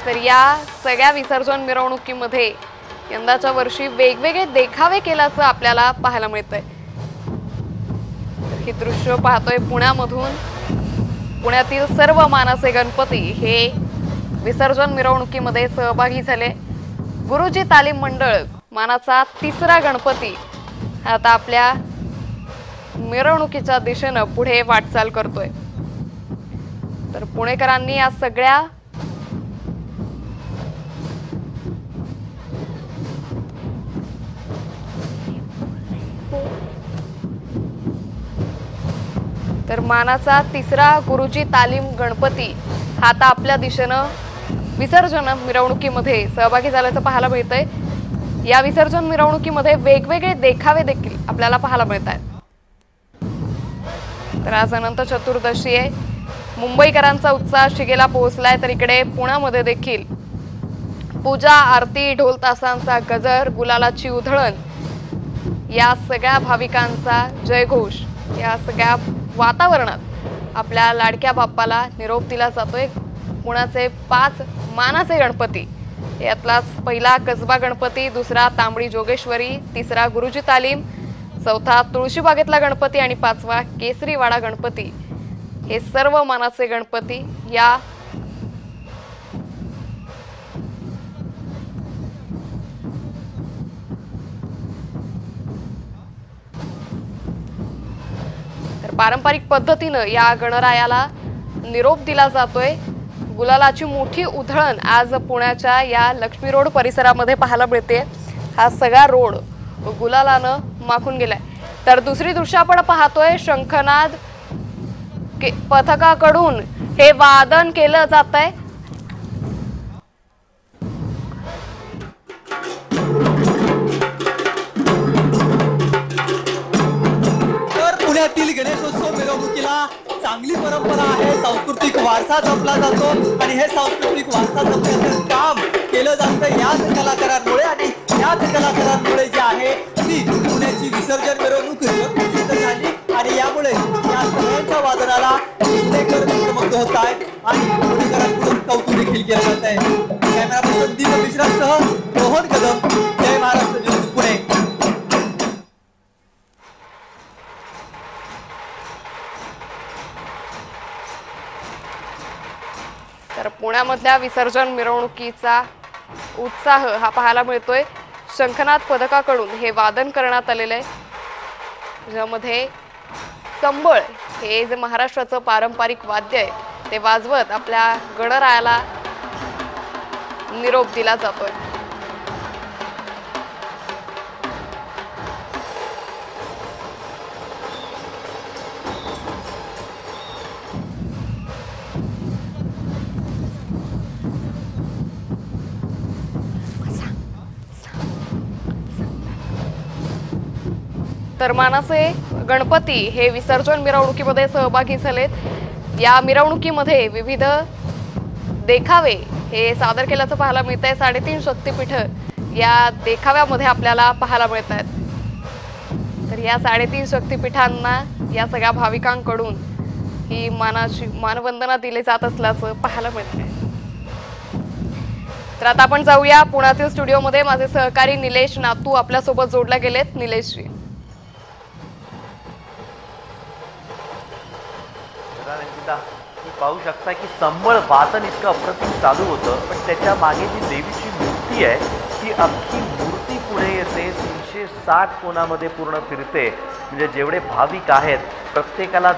तर या सगळ्या विसर्जन मिरवणुकीमध्ये यंदाच्या वर्षी वेगवेगळे देखावे केल्याचं आपल्याला पाहायला मिळतंय। हे दृश्य पाहतोय पुण्यामधून। पुण्यातील सर्व मानाचे गणपती हे विसर्जन मिरवणुकीमध्ये सहभागी झाले। गुरुजी तालीम मंडळ मानाचा तिसरा गणपती आता आपल्या मिरवणुकीच्या दिशेने पुढे वाटचाल करतोय। तर पुणेकरांनी या सगळ्या तर मानाचा तिसरा गुरुजी तालीम गणपती हा आता आपल्या दिशेने विसर्जन मिरवणुकीमध्ये सहभागी झाल्याचं पाहायला मिळतंय। या विसर्जन मिरवणुकीमध्ये वेगवेगळे देखावे देखील आपल्याला पाहायला मिळतात। तर आज अनंत चतुर्दशी आहे। मुंबईकरांचा उत्साह शिगेला पोहोचलाय। तर इकडे पुण्यामध्ये देखील पूजा आरती ढोल तासांचा गजर गुलालाची उधळण या सगळ्या भाविकांचा जयघोष या सगळ्या वातावरणात आपल्या लाडक्या बाप्पाला निरोप दिला जातोय। पुण्याचे 5 मानाचे गणपती यातलाच पहिला कसबा गणपती, दुसरा तांबडी जोगेश्वरी, तिसरा गुरुजी तालीम, चौथा तुळशीबागेतला गणपती आणि 5वा केसरीवाडा गणपती हे सर्व मानाचे गणपती या तर पारंपरिक पद्धतीने या गणरायाला निरोप दिला जातोय। गुलालाची मोठी उधळण आज पुण्याच्या या लक्ष्मी रोड परिसरामध्ये पाहायला मिळते। हा सगळा रोड गुलालाने माखून गेलाय। तर दुसरी दृश्य आपण पाहतोय शंखनाद पथकाकडून हे वादन केलं जातंय। तर पुण्यातील गणेशोत्सव मिरवणुकीला चांगली परंपरा आहे, सांस्कृतिक वारसा जपला जातो आणि हे सांस्कृतिक वारसा जपण्याचं काम केलं जातं याच कलाकारांमुळे आणि याच कलाकारांमुळे जे आहे ती पुण्याची विसर्जन मिरवणूक प्रसिद्ध झाली आणि यामुळे या सगळ्यांच्या वादनाला पुणेकर मंत्रमुग्ध होत आहेत आणि पुणेकरांकडून कौतुक देखील केलं जात आहे। कॅमेरा पर्सन दीप मिश्रासह रोहन कदम, जय महाराष्ट्र न्यूज पुणे। तर पुण्यामधल्या विसर्जन मिरवणुकीचा उत्साह हा पाहायला मिळतोय। शंखनाद पथकाकडून हे वादन करण्यात आलेले आहे, ज्यामध्ये संबळ हे जे महाराष्ट्राचं पारंपरिक वाद्य आहे ते वाजवत आपल्या गणरायाला निरोप दिला जातोय। तर मानाचे गणपती हे विसर्जन मिरवणुकीमध्ये सहभागी झालेत। या मिरवणुकीमध्ये विविध देखावे हे सादर केल्याचं पाहायला मिळतंय। 3.5 शक्तिपीठ या देखाव्यामध्ये आपल्याला पाहायला मिळत आहेत। तर या 3.5 शक्तिपीठांना या सगळ्या भाविकांकडून ही मानवंदना दिली जात असल्याचं पाहायला मिळतंय। तर आता आपण जाऊया पुण्यातील स्टुडिओमध्ये। माझे सहकारी निलेश नातू आपल्यासोबत जोडले गेलेत। निलेशजी, तुम्ही पाहू शकता की संबळ वादन इतकं अप्रतिम चालू होतं, पण त्याच्या मागे जी देवीची मूर्ती आहे ती अख्खी मूर्ती पुढे येते, 360 कोनामध्ये पूर्ण फिरते। म्हणजे जेवढे भाविक आहेत प्रत्येकाला